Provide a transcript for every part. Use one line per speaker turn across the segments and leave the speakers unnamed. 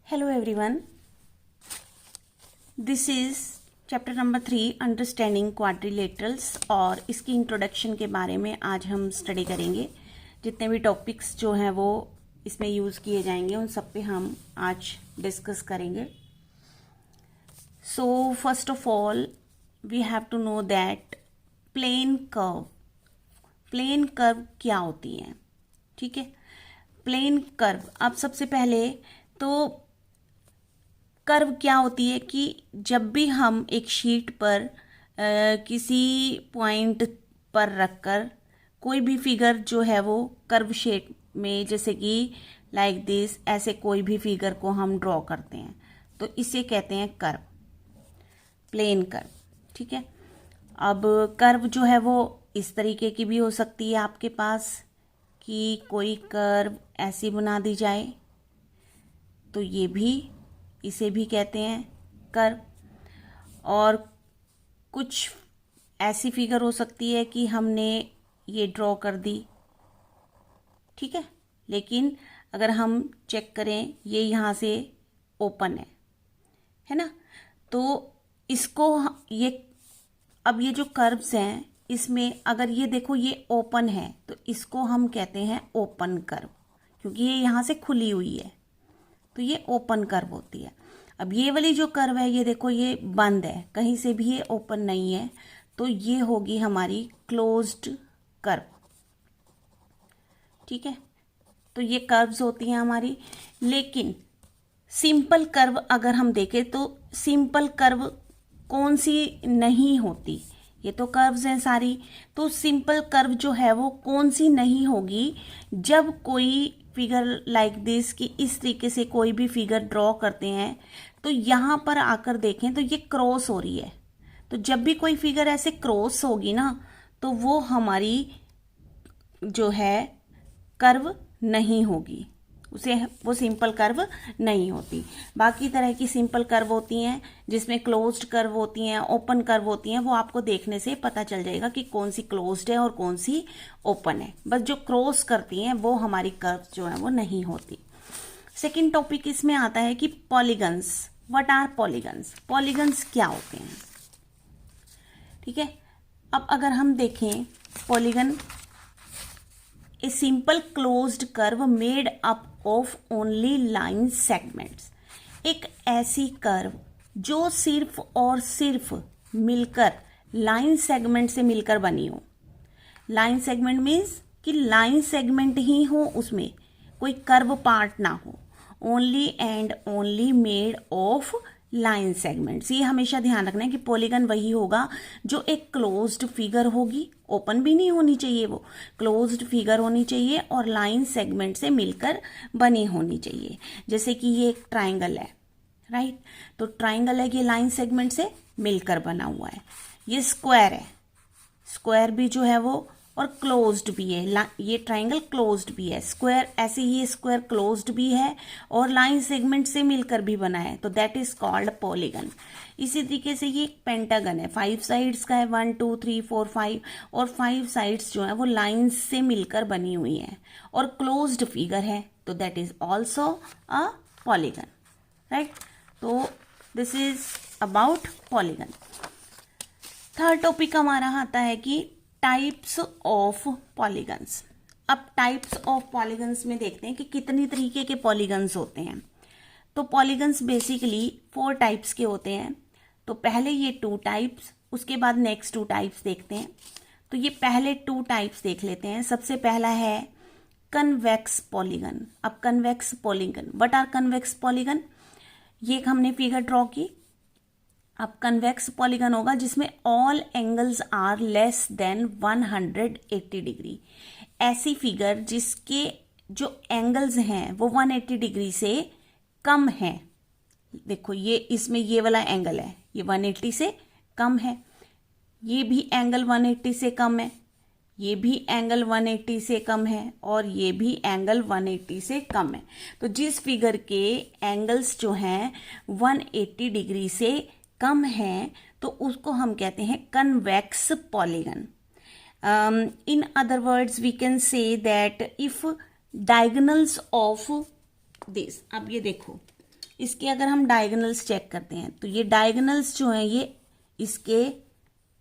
Hello everyone. This is chapter number 3 understanding quadrilaterals और इसकी introduction के बारे में आज हम स्टडी करेंगे। जितने भी टॉपिक्स जो हैं वो इसमें यूज़ किए जाएंगे उन सब पे हम आज डिस्कस करेंगे। So first of all we have to know that plane curve क्या होती है। ठीक है, प्लेन कर्व। अब सबसे पहले तो कर्व क्या होती है कि जब भी हम एक शीट पर किसी पॉइंट पर रखकर कोई भी फिगर जो है वो कर्व शेप में, जैसे कि लाइक दिस, ऐसे कोई भी फिगर को हम ड्रॉ करते हैं तो इसे कहते हैं कर्व, प्लेन कर्व। ठीक है, अब कर्व जो है वो इस तरीके की भी हो सकती है आपके पास कि कोई कर्व ऐसी बना दी जाए तो इसे भी कहते हैं कर्व। और कुछ ऐसी फिगर हो सकती है कि हमने ये ड्रॉ कर दी, ठीक है, लेकिन अगर हम चेक करें ये यहाँ से ओपन है ना, तो इसको अब ये जो कर्व्स हैं इसमें अगर ये देखो ये ओपन है तो इसको हम कहते हैं ओपन कर्व, क्योंकि ये यहाँ से खुली हुई है तो ये ओपन कर्व होती है। अब ये वाली जो कर्व है ये देखो ये बंद है, कहीं से भी ये ओपन नहीं है, तो ये होगी हमारी क्लोज्ड कर्व। ठीक है, तो ये कर्व्स होती हैं हमारी। लेकिन सिंपल कर्व अगर हम देखें तो सिंपल कर्व कौन सी नहीं होती, ये तो कर्व्स हैं सारी, तो सिंपल कर्व जो है वो कौन सी नहीं होगी जब कोई फिगर लाइक दिस कि इस तरीके से कोई भी फिगर ड्रॉ करते हैं तो यहाँ पर आकर देखें तो ये क्रॉस हो रही है। तो जब भी कोई फिगर ऐसे क्रॉस होगी ना तो वो हमारी जो है कर्व नहीं होगी, वो सिंपल कर्व नहीं होती। बाकी तरह की सिंपल कर्व होती हैं जिसमें क्लोज्ड कर्व होती हैं, ओपन कर्व होती हैं, वो आपको देखने से पता चल जाएगा कि कौन सी क्लोज्ड है और कौन सी ओपन है। बस जो क्रॉस करती हैं वो हमारी कर्व जो है वो नहीं होती। सेकंड टॉपिक इसमें आता है कि polygons. What are polygons? Polygons क्या होते हैं? ठीक है, अब अगर हम देखें polygon, a simple closed curve made up of only line segments. एक ऐसी कर्व जो सिर्फ और सिर्फ मिलकर लाइन सेगमेंट से मिलकर बनी हो। लाइन सेगमेंट मीन्स कि लाइन सेगमेंट ही हो, उसमें कोई कर्व पार्ट ना हो। Only and only made of line segments. ये हमेशा ध्यान रखना है कि पॉलीगन वही होगा जो एक क्लोज्ड फिगर होगी, ओपन भी नहीं होनी चाहिए, वो क्लोज्ड फिगर होनी चाहिए और लाइन सेगमेंट से मिलकर बनी होनी चाहिए। जैसे कि ये एक ट्राइंगल है, राइट, तो ट्राइंगल है, ये लाइन सेगमेंट से मिलकर बना हुआ है। ये स्क्वायर है, स्क्वायर भी जो है वो और क्लोज्ड भी है, ये ट्राइंगल क्लोज्ड भी है, स्क्वायर ऐसे ही स्क्वायर क्लोज्ड भी है और लाइन सेगमेंट से मिलकर भी बना है, तो दैट इज कॉल्ड पॉलीगन। इसी तरीके से ये एक पेंटागन है, 5 साइड्स का है, 1 2 3 4 5, और 5 साइड्स जो है वो लाइन्स से मिलकर बनी हुई है और क्लोज्ड फिगर है, तो that is also a polygon, right. तो this is about polygon. Third topic हमारा आता है कि टाइप्स ऑफ पॉलीगन्स। अब टाइप्स ऑफ पॉलीगन्स में देखते हैं कि कितनी तरीके के पॉलीगन्स होते हैं। तो पॉलीगन्स बेसिकली 4 टाइप्स के होते हैं। तो पहले ये 2 टाइप्स, उसके बाद नेक्स्ट 2 टाइप्स देखते हैं। तो ये पहले 2 टाइप्स देख लेते हैं। सबसे पहला है कन्वेक्स पॉलीगन। अब convex polygon, what are convex polygon? ये हमने फिगर ड्रॉ की। अब कन्वेक्स पॉलीगन होगा जिसमें all angles are less than 180 degree. ऐसी फिगर जिसके जो एंगल्स हैं वो 180 डिग्री से कम है। देखो ये इसमें ये वाला एंगल है, ये 180 से कम है, ये भी एंगल 180 से कम है, ये भी एंगल 180 से कम है और ये भी एंगल 180 से कम है। तो जिस फिगर के एंगल्स जो हैं 180 डिग्री से कम है तो उसको हम कहते हैं convex polygon. In other words we can say that if diagonals of this, अब ये देखो इसके अगर हम डायगोनल्स चेक करते हैं तो ये डायगोनल्स जो हैं ये इसके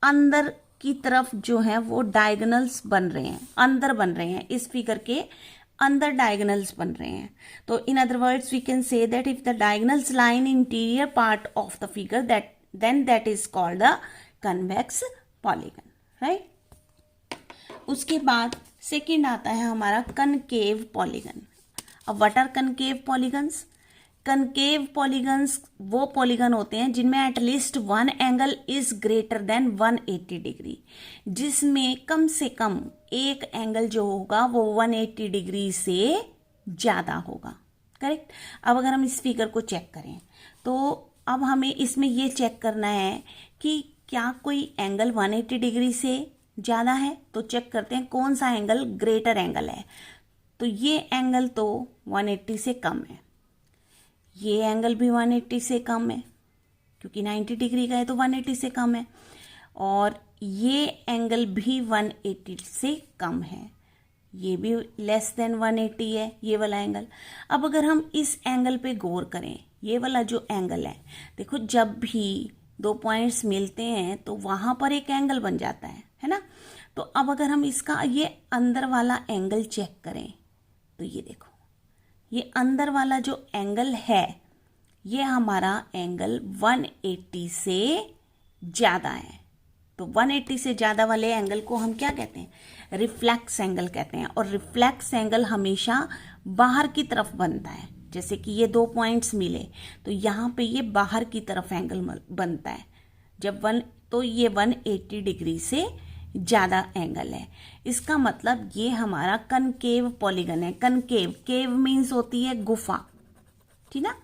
अंदर की तरफ जो है वो डायगोनल्स बन रहे हैं, अंदर बन रहे हैं, इस फिगर के अंदर डायगोनल्स बन रहे हैं। तो in other words we can say that if the diagonals line interior part of the figure that is called the convex polygon, right. उसके बाद सेकेंड आता है हमारा कनकेव पॉलीगन। अब what are concave polygons? Concave polygons वो polygon होते हैं जिनमें at least one angle is greater than 180 degree, जिसमें कम से कम एक एंगल जो होगा वो 180 डिग्री से ज्यादा होगा, करेक्ट। अब अगर हम इस फिगर को चेक करें तो अब हमें इसमें ये चेक करना है कि क्या कोई एंगल 180 डिग्री से ज्यादा है। तो चेक करते हैं कौन सा एंगल ग्रेटर एंगल है। तो ये एंगल तो 180 से कम है, ये एंगल भी 180 से कम है क्योंकि 90 डिग्री का है तो 180 से कम है, और ये एंगल भी 180 से कम है, ये भी लेस देन 180 है ये वाला एंगल। अब अगर हम इस एंगल पे गौर करें, ये वाला जो एंगल है, देखो जब भी दो पॉइंट्स मिलते हैं तो वहां पर एक एंगल बन जाता है ना। तो अब अगर हम इसका ये अंदर वाला एंगल चेक करें तो ये देखो, ये अंदर वाला जो एंगल है ये हमारा एंगल 180 से ज्यादा है। तो 180 से ज्यादा वाले एंगल को हम क्या कहते हैं? रिफ्लेक्स एंगल कहते हैं। और रिफ्लेक्स एंगल हमेशा बाहर की तरफ बनता है। जैसे कि ये दो पॉइंट्स मिले तो यहाँ पे ये बाहर की तरफ एंगल बनता है तो ये 180 डिग्री से ज्यादा एंगल है। इसका मतलब ये हमारा कनकेव पॉलीगन है। कनकेव, केव मीन्स होती है गुफा, ठीक ना,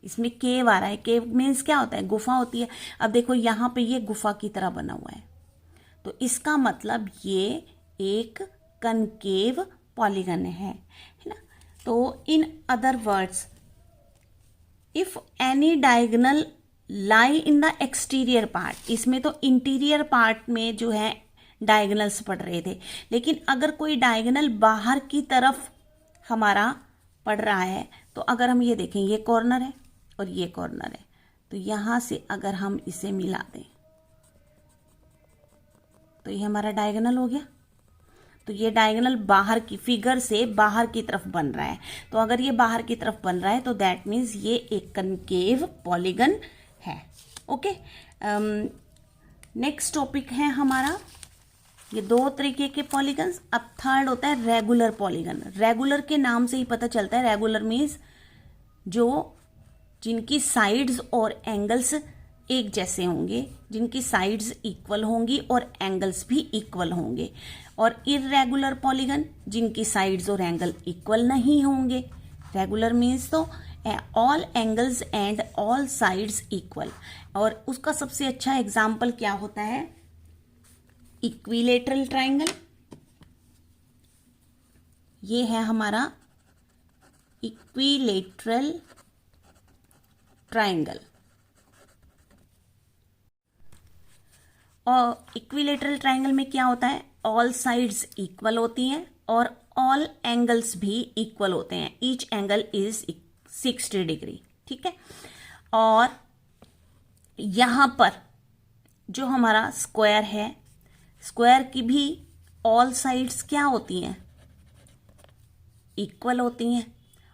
इसमें केव आ रहा है। केव मीन्स क्या होता है? गुफा होती है। अब देखो यहाँ पे ये गुफा की तरह बना हुआ है, तो इसका मतलब ये एक कनकेव पॉलीगन है ना। तो in other words, if any diagonal lie in the exterior part, इसमें तो इंटीरियर पार्ट में जो है डायगोनल्स पढ़ रहे थे, लेकिन अगर कोई डायगोनल बाहर की तरफ हमारा पढ़ रहा है तो अगर हम ये देखें, ये कॉर्नर है और ये कॉर्नर है, तो यहां से अगर हम इसे मिला दें तो ये हमारा डायगोनल हो गया। तो ये डायगोनल बाहर की फिगर से बाहर की तरफ बन रहा है। तो अगर ये बाहर की तरफ बन रहा है तो दैट मीन्स ये एक कनकेव पॉलीगन है। ओके, नेक्स्ट टॉपिक है हमारा, ये दो तरीके के पॉलीगन्स। अब थर्ड होता है रेगुलर पॉलीगन। रेगुलर के नाम से ही पता चलता है, रेगुलर मीन्स जिनकी साइड्स और एंगल्स एक जैसे होंगे, जिनकी साइड्स इक्वल होंगी और एंगल्स भी इक्वल होंगे। और इर्रेगुलर पॉलीगन, जिनकी साइड्स और एंगल इक्वल नहीं होंगे। रेगुलर मीन्स तो all angles and all sides equal. और उसका सबसे अच्छा एग्जाम्पल क्या होता है? Equilateral triangle. ये है हमारा इक्विलेटरल ट्राइंगल। और इक्विलेटरल ट्राइंगल में क्या होता है? ऑल साइड्स इक्वल होती हैं और ऑल एंगल्स भी इक्वल होते हैं। ईच एंगल इज 60 डिग्री, ठीक है। और यहां पर जो हमारा स्क्वायर है, स्क्वायर की भी ऑल साइड्स क्या होती हैं? इक्वल होती हैं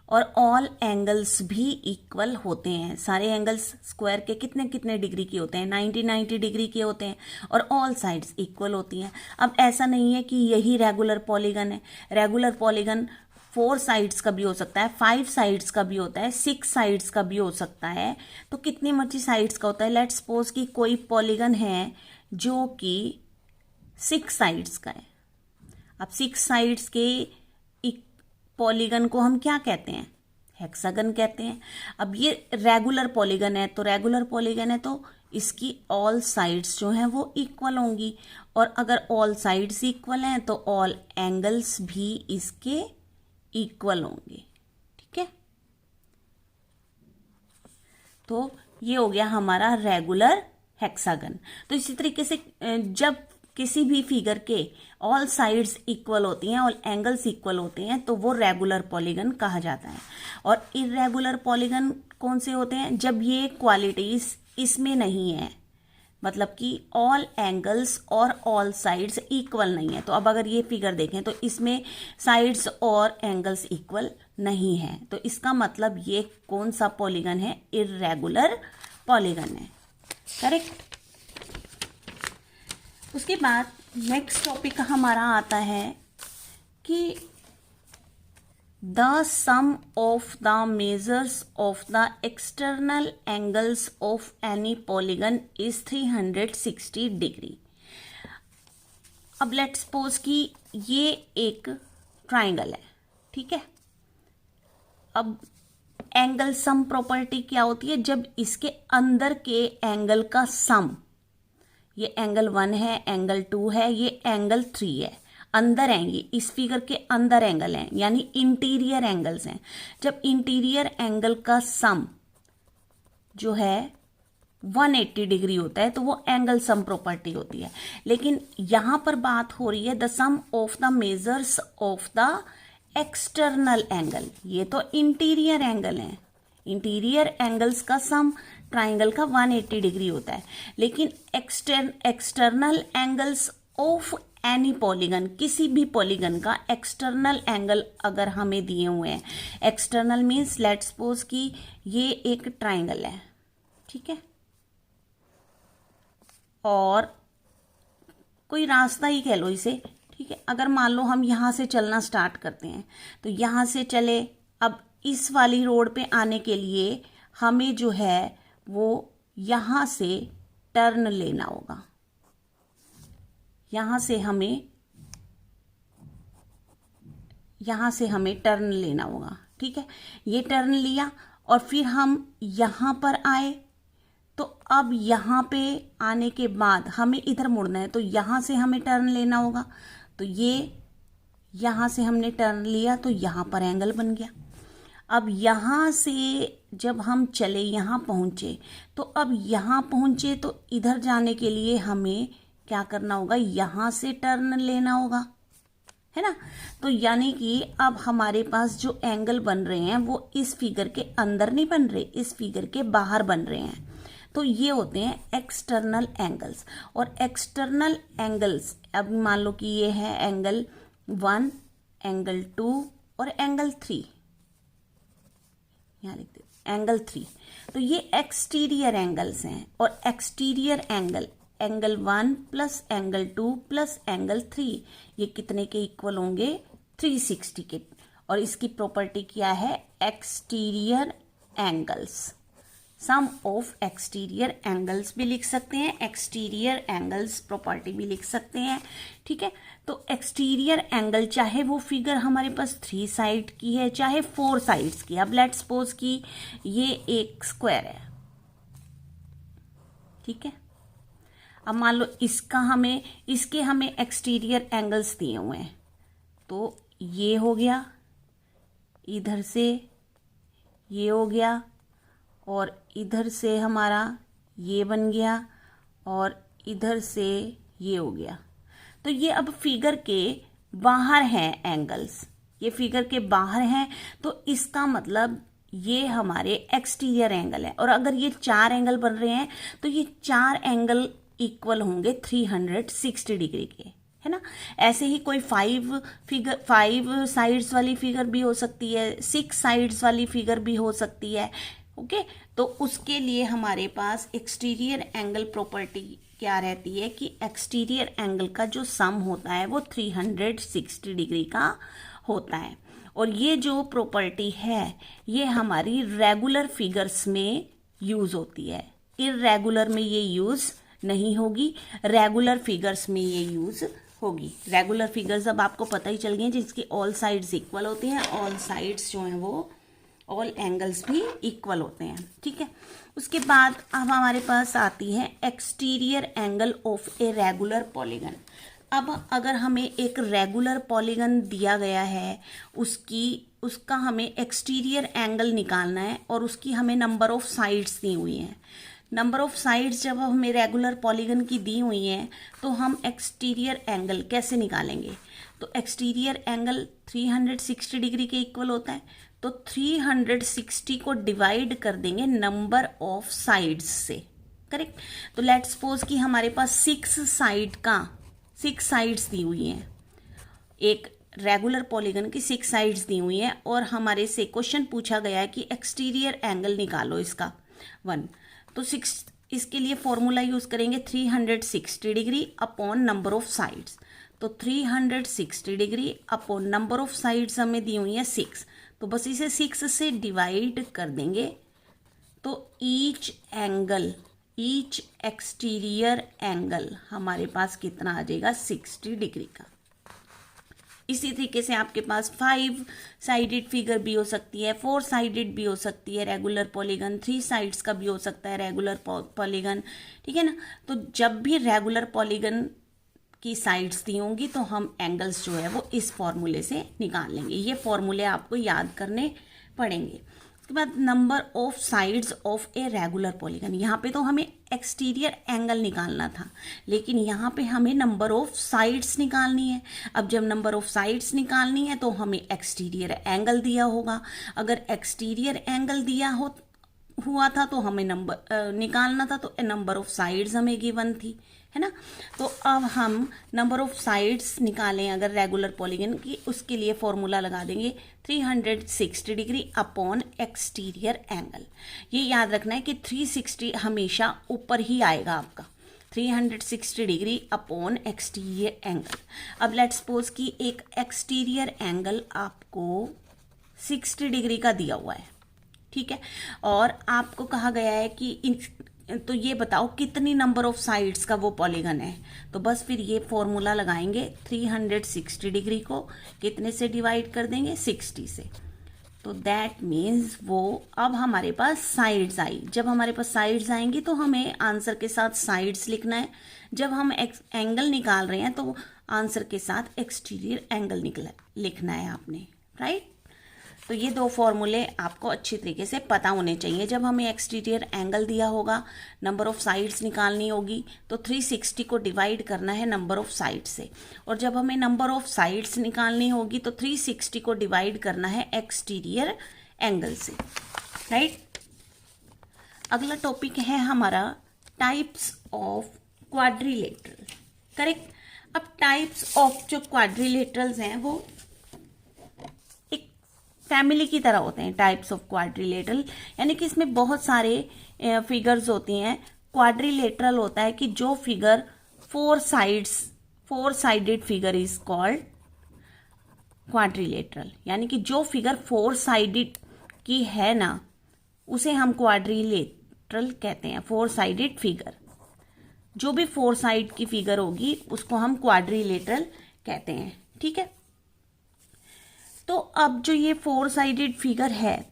और ऑल एंगल्स भी इक्वल होते हैं। सारे एंगल्स स्क्वायर के कितने कितने डिग्री के होते हैं? 90 डिग्री के होते हैं और ऑल साइड्स इक्वल होती हैं। अब ऐसा नहीं है कि यही रेगुलर पॉलीगन है। रेगुलर पॉलीगन 4 साइड्स का भी हो सकता है, 5 साइड्स का भी होता है, 6 साइड्स का भी हो सकता है। तो कितनी मर्जी साइड्स का होता है। लेट्स सपोज कि कोई पॉलीगन है जो कि 6 साइड्स का है। अब 6 साइड्स के पॉलीगन को हम क्या कहते हैं? हेक्सागन कहते हैं। अब ये रेगुलर पॉलीगन है, तो रेगुलर पॉलीगन है तो इसकी ऑल साइड्स जो हैं वो इक्वल होंगी, और अगर ऑल साइड्स इक्वल हैं तो ऑल एंगल्स भी इसके इक्वल होंगे, ठीक है। तो ये हो गया हमारा रेगुलर हेक्सागन। तो इसी तरीके से जब किसी भी फिगर के ऑल साइड्स इक्वल होती हैं, ऑल एंगल्स इक्वल होते हैं, तो वो रेगुलर पॉलीगन कहा जाता है। और इर्रेगुलर पॉलीगन कौन से होते हैं? जब ये क्वालिटीज इसमें नहीं है, मतलब कि ऑल एंगल्स और ऑल साइड्स इक्वल नहीं है। तो अब अगर ये फिगर देखें तो इसमें साइड्स और एंगल्स इक्वल नहीं है, तो इसका मतलब ये कौन सा पॉलीगन है? इर्रेगुलर पॉलीगन है। करेक्ट। उसके बाद नेक्स्ट टॉपिक हमारा आता है कि the sum of the measures of the external angles of any polygon is 360 degree. अब लेट्स सपोज कि ये एक ट्राइंगल है, ठीक है। अब एंगल सम प्रॉपर्टी क्या होती है? जब इसके अंदर के एंगल का सम, ये एंगल 1 है, एंगल 2 है, ये एंगल 3 है, अंदर हैं, ये इस फिगर के अंदर एंगल हैं, यानी इंटीरियर एंगल्स हैं। जब इंटीरियर एंगल का सम जो है 180 डिग्री होता है तो वो एंगल सम प्रॉपर्टी होती है। लेकिन यहां पर बात हो रही है the sum of the measures of the external angle. ये तो इंटीरियर एंगल है, इंटीरियर एंगल्स का सम ट्राइंगल का 180 डिग्री होता है। लेकिन external angles of any polygon, किसी भी पॉलीगन का एक्सटर्नल एंगल अगर हमें दिए हुए हैं, एक्सटर्नल मीन्स लेट्स सपोज कि ये एक ट्राइंगल है, ठीक है, और कोई रास्ता ही कह लो इसे, ठीक है। अगर मान लो हम यहाँ से चलना स्टार्ट करते हैं तो यहाँ से चले, अब इस वाली रोड पे आने के लिए हमें जो है वो यहाँ से टर्न लेना होगा, यहाँ से हमें टर्न लेना होगा, ठीक है। ये टर्न लिया और फिर हम यहाँ पर आए, तो अब यहाँ पे आने के बाद हमें इधर मुड़ना है, तो यहाँ से हमें टर्न लेना होगा। तो ये यहाँ से हमने टर्न लिया तो यहाँ पर एंगल बन गया। अब यहाँ से जब हम चले, यहाँ पहुँचे, तो अब यहाँ पहुँचे तो इधर जाने के लिए हमें क्या करना होगा? यहाँ से टर्न लेना होगा, है ना। तो यानी कि अब हमारे पास जो एंगल बन रहे हैं वो इस फिगर के अंदर नहीं बन रहे, इस फिगर के बाहर बन रहे हैं। तो ये होते हैं एक्सटर्नल एंगल्स। और एक्सटर्नल एंगल्स, अब मान लो कि ये है एंगल 1, एंगल 2 और एंगल 3, यहाँ लिख दे एंगल 3। तो ये एक्सटीरियर एंगल्स हैं। और exterior angle, angle 1 plus angle 2 plus angle 3, ये कितने के इक्वल होंगे? 360 के। और इसकी प्रॉपर्टी क्या है? Exterior angles, sum of exterior angles भी लिख सकते हैं, एक्सटीरियर एंगल्स प्रॉपर्टी भी लिख सकते हैं, ठीक है। तो एक्सटीरियर एंगल चाहे वो फिगर हमारे पास 3 साइड की है चाहे 4 साइड्स की। अब लेट्स सपोज कि ये एक स्क्वायर है, ठीक है। अब मान लो इसके हमें एक्सटीरियर एंगल्स दिए हुए हैं, तो ये हो गया, इधर से ये हो गया, और इधर से हमारा ये बन गया, और इधर से ये हो गया। तो ये अब फिगर के बाहर हैं एंगल्स, ये फिगर के बाहर हैं, तो इसका मतलब ये हमारे एक्सटीरियर एंगल है। और अगर ये 4 एंगल बन रहे हैं तो ये 4 एंगल इक्वल होंगे 360 डिग्री के, है ना। ऐसे ही कोई 5 साइड्स वाली फिगर भी हो सकती है, 6 साइड्स वाली फिगर भी हो सकती है, ओके। तो उसके लिए हमारे पास एक्सटीरियर एंगल प्रॉपर्टी क्या रहती है कि एक्सटीरियर एंगल का जो सम होता है वो 360 डिग्री का होता है। और ये जो प्रॉपर्टी है ये हमारी रेगुलर फिगर्स में यूज होती है, इर्रेगुलर में ये यूज नहीं होगी, रेगुलर फिगर्स में ये यूज होगी। रेगुलर फिगर्स अब आपको पता ही चल गए जिसकी ऑल साइड्स इक्वल होती हैं, ऑल साइड्स जो हैं वो ऑल एंगल्स भी इक्वल होते हैं, ठीक है। उसके बाद अब हमारे पास आती है exterior angle of a regular polygon. अब अगर हमें एक रेगुलर पॉलीगन दिया गया है, उसका हमें एक्सटीरियर एंगल निकालना है और उसकी हमें नंबर ऑफ साइड्स दी हुई हैं, नंबर ऑफ साइड्स जब हमें रेगुलर पॉलीगन की दी हुई हैं तो हम एक्सटीरियर एंगल कैसे निकालेंगे? तो एक्सटीरियर एंगल 360 डिग्री के इक्वल होता है, तो 360 को डिवाइड कर देंगे नंबर ऑफ साइड्स से, करेक्ट। तो लेट्स सपोज कि हमारे पास 6 साइड्स दी हुई हैं, एक रेगुलर पॉलीगन की 6 साइड्स दी हुई हैं और हमारे से क्वेश्चन पूछा गया है कि एक्सटीरियर एंगल निकालो इसका 1। तो 6 इसके लिए फॉर्मूला यूज करेंगे 360 degree upon number of sides. तो 360 degree upon number of sides हमें दी हुई है 6, तो बस इसे 6 से डिवाइड कर देंगे। तो ईच एक्सटीरियर एंगल हमारे पास कितना आ जाएगा? 60 डिग्री का। इसी तरीके से आपके पास 5 साइडेड फिगर भी हो सकती है, 4 साइडेड भी हो सकती है रेगुलर पॉलीगन, 3 साइड्स का भी हो सकता है रेगुलर पॉलीगन, ठीक है ना। तो जब भी रेगुलर पॉलीगन की साइड्स दी होंगी तो हम एंगल्स जो है वो इस फॉर्मूले से निकाल लेंगे। ये फॉर्मूले आपको याद करने पड़ेंगे। उसके बाद number of sides of a regular polygon, यहाँ पे तो हमें एक्सटीरियर एंगल निकालना था, लेकिन यहाँ पे हमें नंबर ऑफ साइड्स निकालनी है। अब जब नंबर ऑफ साइड्स निकालनी है तो हमें एक्सटीरियर एंगल दिया होगा। अगर एक्सटीरियर एंगल दिया हुआ था तो हमें नंबर निकालना था, तो नंबर ऑफ साइड्स हमें गिवन थी, है ना। तो अब हम नंबर ऑफ साइड्स निकालें अगर रेगुलर पॉलीगन की, उसके लिए फॉर्मूला लगा देंगे 360 डिग्री अपॉन एक्सटीरियर एंगल। ये याद रखना है कि 360 हमेशा ऊपर ही आएगा आपका, 360 डिग्री अपॉन एक्सटीरियर एंगल। अब लेट्स सपोज कि एक एक्सटीरियर एंगल आपको 60 डिग्री का दिया हुआ है, ठीक है, और आपको कहा गया है कि तो ये बताओ कितनी नंबर ऑफ साइड्स का वो पॉलीगन है। तो बस फिर ये फॉर्मूला लगाएंगे, 360 डिग्री को कितने से डिवाइड कर देंगे? 60 से। तो दैट मीन्स वो अब हमारे पास साइड्स आई। जब हमारे पास साइड्स आएंगी तो हमें आंसर के साथ साइड्स लिखना है। जब हम एंगल निकाल रहे हैं तो आंसर के साथ एक्सटीरियर एंगल लिखना है आपने, राइट। तो ये 2 फॉर्मूले आपको अच्छी तरीके से पता होने चाहिए। जब हमें एक्सटीरियर एंगल दिया होगा, नंबर ऑफ साइड्स निकालनी होगी, तो 360 को डिवाइड करना है नंबर ऑफ साइड्स से, और जब हमें नंबर ऑफ साइड्स निकालनी होगी तो 360 को डिवाइड करना है एक्सटीरियर एंगल से, राइट। अगला टॉपिक है हमारा टाइप्स ऑफ क्वाड्रिलेटरल, करेक्ट। अब टाइप्स ऑफ जो क्वाड्रिलेटरल्स हैं वो फैमिली की तरह होते हैं, टाइप्स ऑफ क्वाड्रिलेटरल, यानी कि इसमें बहुत सारे फिगर्स होती हैं। क्वाड्रिलेटरल होता है कि जो figure 4 sided figure is called quadrilateral, यानी कि जो फिगर 4 साइडेड की है ना, उसे हम क्वाड्रिलेटरल कहते हैं। 4 साइडेड फिगर, जो भी 4 साइड की फिगर होगी उसको हम क्वाड्रिलेटरल कहते हैं, ठीक है। तो अब जो ये 4 साइडेड फिगर है,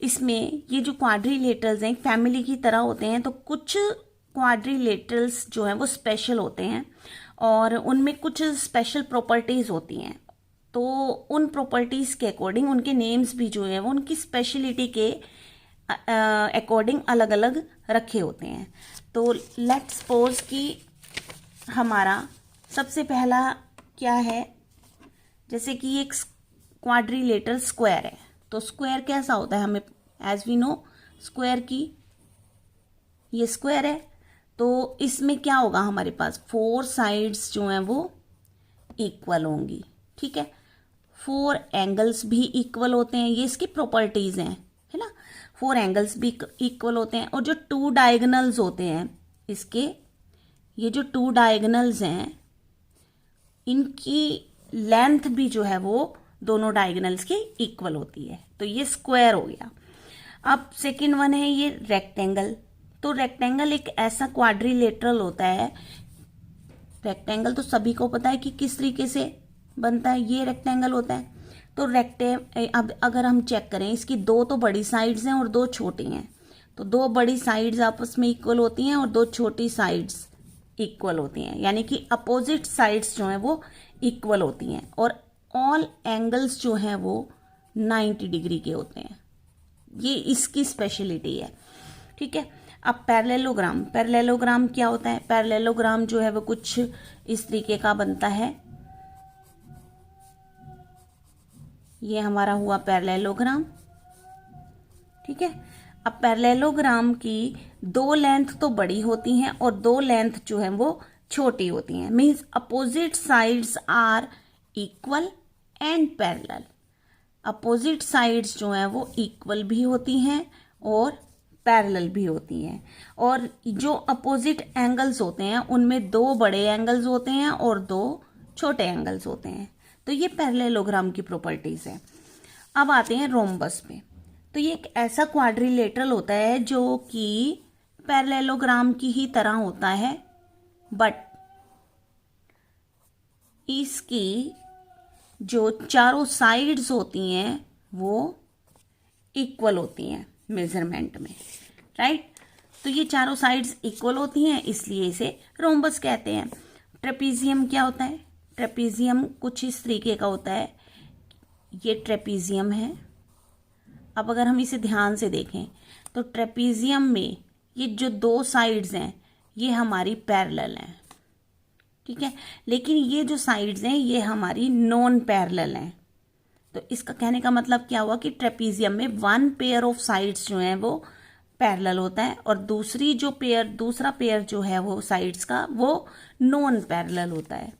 इसमें ये जो क्वाड्रिलेटरल्स हैं फैमिली की तरह होते हैं। तो कुछ क्वाड्रिलेटरल्स जो हैं वो स्पेशल होते हैं और उनमें कुछ स्पेशल प्रॉपर्टीज होती हैं। तो उन प्रॉपर्टीज के अकॉर्डिंग उनके नेम्स भी जो है वो उनकी स्पेशलिटी के अकॉर्डिंग अलग अलग रखे होते हैं। तो लेट्स सपोज कि हमारा सबसे पहला क्या है, जैसे कि एक क्वाड्रिलेटरल स्क्वायर है। तो स्क्वायर कैसा होता है, हमें एज वी नो स्क्वायर की ये स्क्वायर है, तो इसमें क्या होगा, हमारे पास 4 साइड्स जो हैं वो इक्वल होंगी, ठीक है। 4 एंगल्स भी इक्वल होते हैं, ये इसकी प्रॉपर्टीज हैं, है ना। 4 एंगल्स भी इक्वल होते हैं, और जो 2 डायगोनल्स होते हैं इसके, ये जो 2 डायगोनल्स हैं इनकी लेंथ भी जो है वो दोनों डायगोनल्स के इक्वल होती है। तो ये स्क्वायर हो गया। अब सेकंड वन है ये रेक्टेंगल। तो रेक्टेंगल एक ऐसा क्वाड्रिलेटरल होता है, रेक्टेंगल तो सभी को पता है कि किस तरीके से बनता है, ये रेक्टेंगल होता है। तो अब अगर हम चेक करें, इसकी 2 तो बड़ी साइड्स हैं और 2 छोटी हैं। तो 2 बड़ी साइड्स आपस में इक्वल होती हैं और 2 छोटी साइड्स इक्वल होती हैं, यानी कि अपोजिट साइड्स जो हैं वो इक्वल होती हैं, और ऑल एंगल्स जो हैं वो 90 डिग्री के होते हैं। ये इसकी स्पेशलिटी है, ठीक है। अब पैरेललोग्राम क्या होता है? पैरेललोग्राम जो है वो कुछ इस तरीके का बनता है। ये हमारा हुआ पैरेललोग्राम, ठीक है। अब पैरेललोग्राम की दो लेंथ तो बड़ी होती हैं और दो लेंथ जो है वो छोटी होती हैं। Means opposite sides are equal and parallel. Opposite sides जो हैं वो इक्वल भी होती हैं और पैरेलल भी होती हैं। और जो अपोजिट एंगल्स होते हैं उनमें दो बड़े एंगल्स होते हैं और दो छोटे एंगल्स होते हैं। तो ये पैरेललोग्राम की प्रॉपर्टीज है। अब आते हैं रोम्बस पे। तो ये एक ऐसा क्वाड्रिलेटरल होता है जो कि पैरेललोग्राम की ही तरह होता है, बट इसकी जो चारों साइड्स होती हैं वो इक्वल होती हैं मेजरमेंट में, राइट। तो ये चारों साइड्स इक्वल होती हैं, इसलिए इसे रोम्बस कहते हैं। ट्रेपीजियम क्या होता है? ट्रेपीजियम कुछ इस तरीके का होता है। ये ट्रेपीजियम है। अब अगर हम इसे ध्यान से देखें तो ट्रेपीजियम में ये जो दो साइड्स हैं ये हमारी पैरेलल हैं, ठीक है। लेकिन ये जो साइड्स हैं ये हमारी नॉन पैरेलल हैं। तो इसका कहने का मतलब क्या हुआ कि ट्रेपीजियम में वन पेयर ऑफ साइड्स जो हैं वो पैरेलल होता है और दूसरा पेयर जो है वो साइड्स का वो नॉन पैरेलल होता है,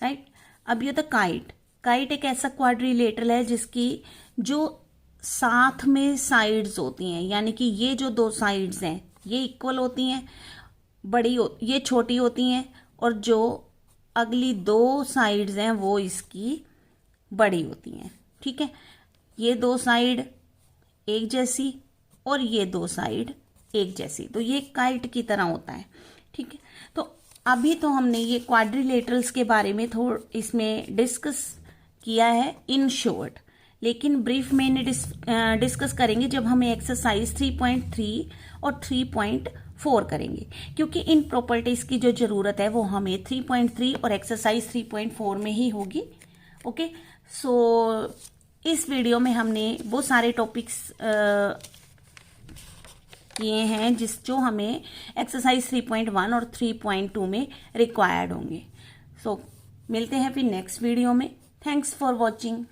राइट। अब ये तो काइट एक ऐसा क्वाड्रिलेटरल है जिसकी जो साथ में साइड्स होती हैं, यानी कि ये जो दो साइड्स हैं ये इक्वल होती हैं, ये छोटी होती हैं और जो अगली दो साइड्स हैं वो इसकी बड़ी होती हैं, ठीक है। ये दो साइड एक जैसी और ये दो साइड एक जैसी, तो ये काइट की तरह होता है, ठीक है। तो अभी तो हमने ये क्वाड्रिलेटरल्स के बारे में इसमें डिस्कस किया है इन शॉर्ट, लेकिन ब्रीफ में डिस्कस करेंगे जब हम एक्सरसाइज 3.3 और 3.4 करेंगे, क्योंकि इन प्रॉपर्टीज की जो जरूरत है वो हमें 3.3 और एक्सरसाइज 3.4 में ही होगी। ओके, सो इस वीडियो में हमने वो सारे टॉपिक्स किए हैं जो हमें एक्सरसाइज 3.1 और 3.2 में रिक्वायर्ड होंगे। सो मिलते हैं फिर नेक्स्ट वीडियो में। Thanks for watching.